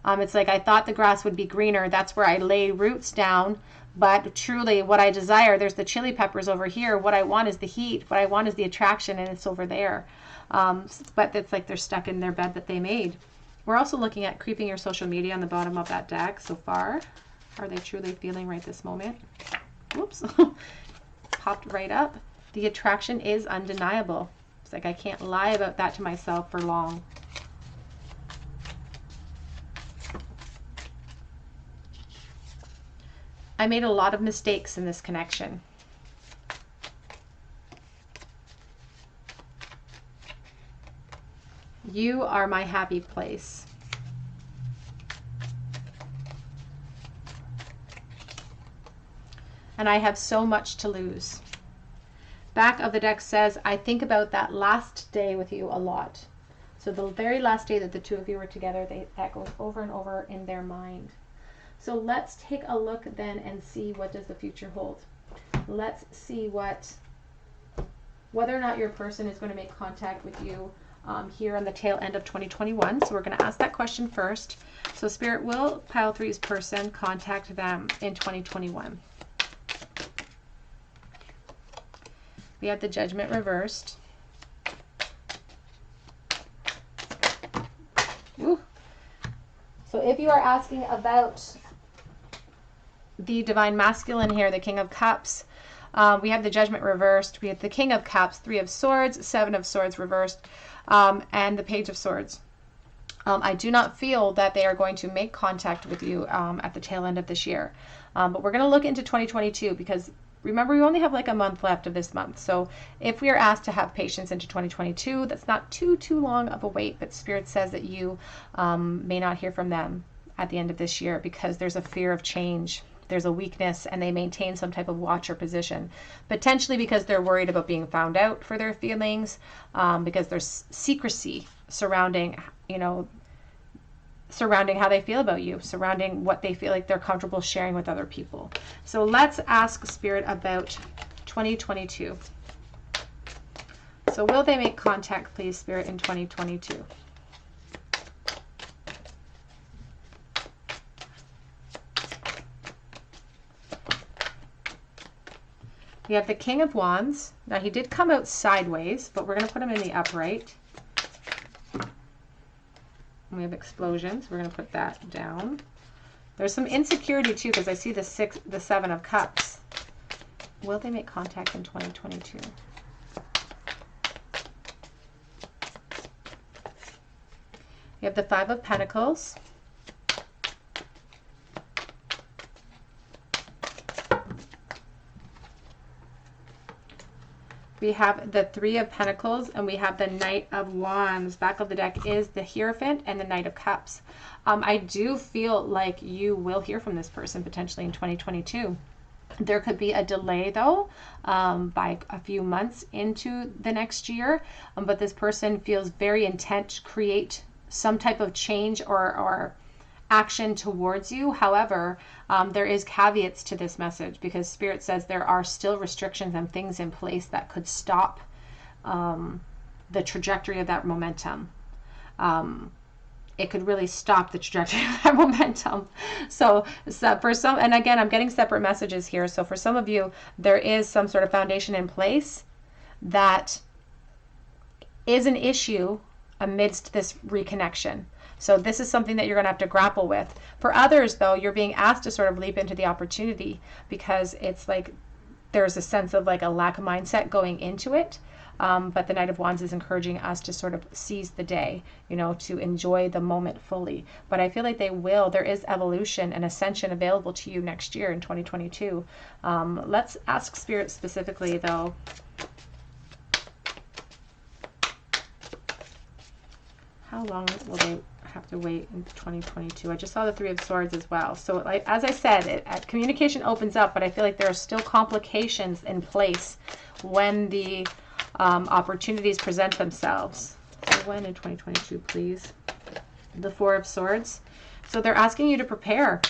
It's like I thought the grass would be greener. That's where I lay roots down. But truly what I desire, there's the chili peppers over here. What I want is the heat. What I want is the attraction, and it's over there. But it's like they're stuck in their bed that they made. We're also looking at creeping your social media on the bottom of that deck so far. Are they truly feeling right this moment? Whoops. Popped right up. The attraction is undeniable. It's like I can't lie about that to myself for long. I made a lot of mistakes in this connection. You are my happy place. And I have so much to lose. Back of the deck says, I think about that last day with you a lot. So the very last day that the two of you were together, that goes over and over in their mind. So let's take a look then and see what does the future hold. Let's see whether or not your person is going to make contact with you here on the tail end of 2021. So we're going to ask that question first. So Spirit, will pile 3's person contact them in 2021? We have the Judgment reversed. Ooh. So if you are asking about the Divine Masculine here, the King of Cups, we have the Judgment reversed. We have the King of Cups, 3 of Swords, 7 of Swords reversed, and the Page of Swords. I do not feel that they are going to make contact with you at the tail end of this year. But we're going to look into 2022 because remember, we only have like a month left of this month. So if we are asked to have patience into 2022, that's not too long of a wait. But Spirit says that you may not hear from them at the end of this year because there's a fear of change. There's a weakness, and they maintain some type of watcher position, potentially because they're worried about being found out for their feelings, because there's secrecy surrounding, surrounding how they feel about you, surrounding what they feel like they're comfortable sharing with other people. So let's ask Spirit about 2022. So will they make contact, please, Spirit, in 2022? We have the King of Wands. Now, he did come out sideways, but we're going to put him in the upright. And we have explosions. We're going to put that down. There's some insecurity, too, because I see the Seven of Cups. Will they make contact in 2022? We have the Five of Pentacles. We have the Three of Pentacles, and we have the Knight of Wands. Back of the deck is the Hierophant and the Knight of Cups. I do feel like you will hear from this person potentially in 2022. There could be a delay, though, by a few months into the next year. But this person feels very intent to create some type of change or action towards you. However, there is caveats to this message because Spirit says there are still restrictions and things in place that could stop the trajectory of that momentum. It could really stop the trajectory of that momentum. So for some, and again, I'm getting separate messages here. So for some of you, there is some sort of foundation in place that is an issue amidst this reconnection. So this is something that you're going to have to grapple with. For others, though, you're being asked to sort of leap into the opportunity because it's like there's a sense of like a lack of mindset going into it. But the Knight of Wands is encouraging us to sort of seize the day, to enjoy the moment fully. But I feel like they will. There is evolution and ascension available to you next year in 2022. Let's ask Spirit specifically, though. How long will they have to wait in 2022? I just saw the Three of Swords as well. So as I said, communication opens up, but I feel like there are still complications in place when the opportunities present themselves. So when in 2022, please? The Four of Swords. So they're asking you to prepare.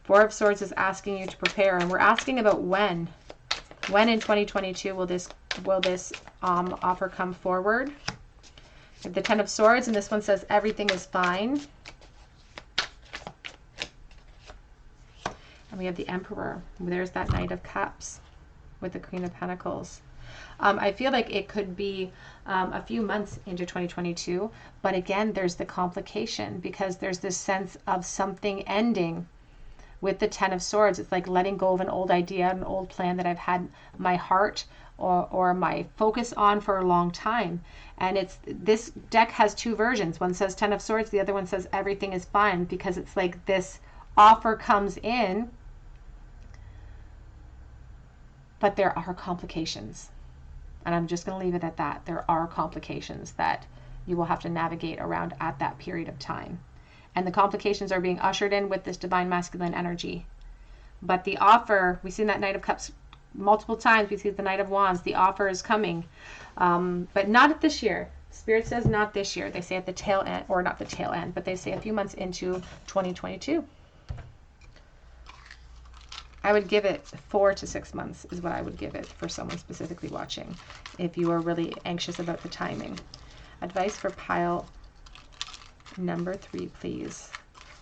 Four of Swords is asking you to prepare, and we're asking about when. When in 2022 will this offer come forward? The Ten of Swords, and this one says everything is fine. And we have the Emperor. There's that Knight of Cups with the Queen of Pentacles. I feel like it could be a few months into 2022, but again, there's the complication because there's this sense of something ending with the Ten of Swords. It's like letting go of an old idea, an old plan that I've had my heart or my focus on for a long time. And this deck has two versions. One says Ten of Swords, the other one says everything is fine, because it's like this offer comes in, but there are complications. And I'm just going to leave it at that. There are complications that you will have to navigate around at that period of time. And the complications are being ushered in with this divine masculine energy. But the offer, we've seen that Knight of Cups multiple times. We see the Knight of Wands. The offer is coming. But not at this year. Spirit says not this year. They say at the tail end, or not the tail end, but they say a few months into 2022. I would give it 4 to 6 months is what I would give it for someone specifically watching, if you are really anxious about the timing. Advice for pile number 3, please.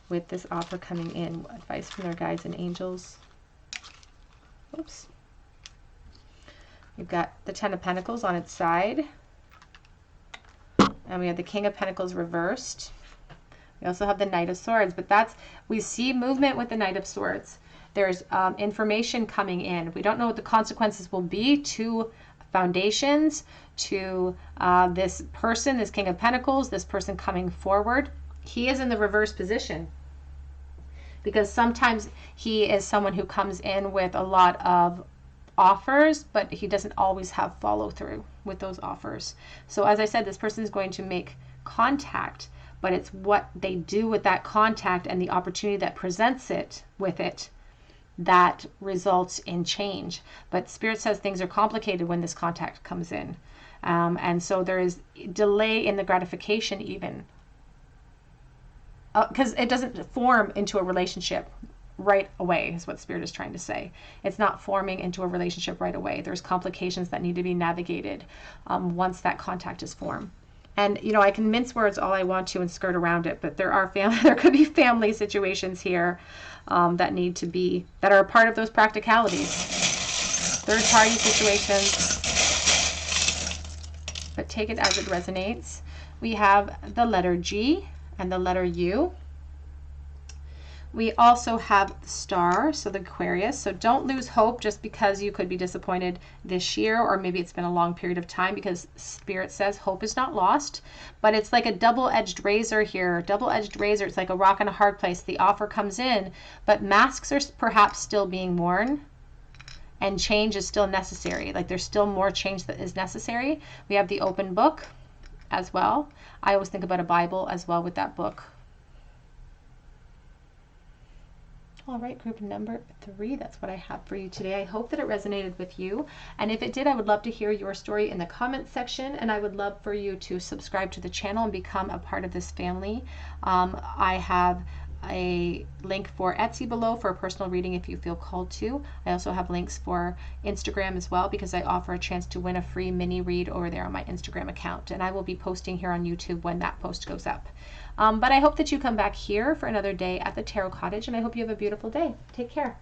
With this offer coming in, advice from their guides and angels. Oops. You've got the Ten of Pentacles on its side. And we have the King of Pentacles reversed. We also have the Knight of Swords, but we see movement with the Knight of Swords. There's information coming in. We don't know what the consequences will be to foundations, to this person, this King of Pentacles, this person coming forward. He is in the reverse position because sometimes he is someone who comes in with a lot of offers, but he doesn't always have follow through with those offers. So as I said, this person is going to make contact, but it's what they do with that contact and the opportunity that presents it with it that results in change. But Spirit says things are complicated when this contact comes in. And so there is delay in the gratification even. Because it doesn't form into a relationship right away, is what Spirit is trying to say. It's not forming into a relationship right away. There's complications that need to be navigated once that contact is formed. And, you know, I can mince words all I want to and skirt around it, but there could be family situations here that need to be, that are a part of those practicalities. Third party situations. But take it as it resonates. We have the letter G and the letter U. We also have the star, so the Aquarius. So don't lose hope just because you could be disappointed this year, or maybe it's been a long period of time, because Spirit says hope is not lost. But it's like a double-edged razor here. Double-edged razor. It's like a rock and a hard place. The offer comes in, but masks are perhaps still being worn, and change is still necessary. Like there's still more change that is necessary. We have the open book as well. I always think about a Bible as well with that book. All right, group number 3, that's what I have for you today. I hope that it resonated with you. And if it did, I would love to hear your story in the comments section. And I would love for you to subscribe to the channel and become a part of this family. I have a link for Etsy below for a personal reading if you feel called to. I also have links for Instagram as well, because I offer a chance to win a free mini read over there on my Instagram account. And I will be posting here on YouTube when that post goes up. But I hope that you come back here for another day at the Tarot Cottage, and I hope you have a beautiful day. Take care.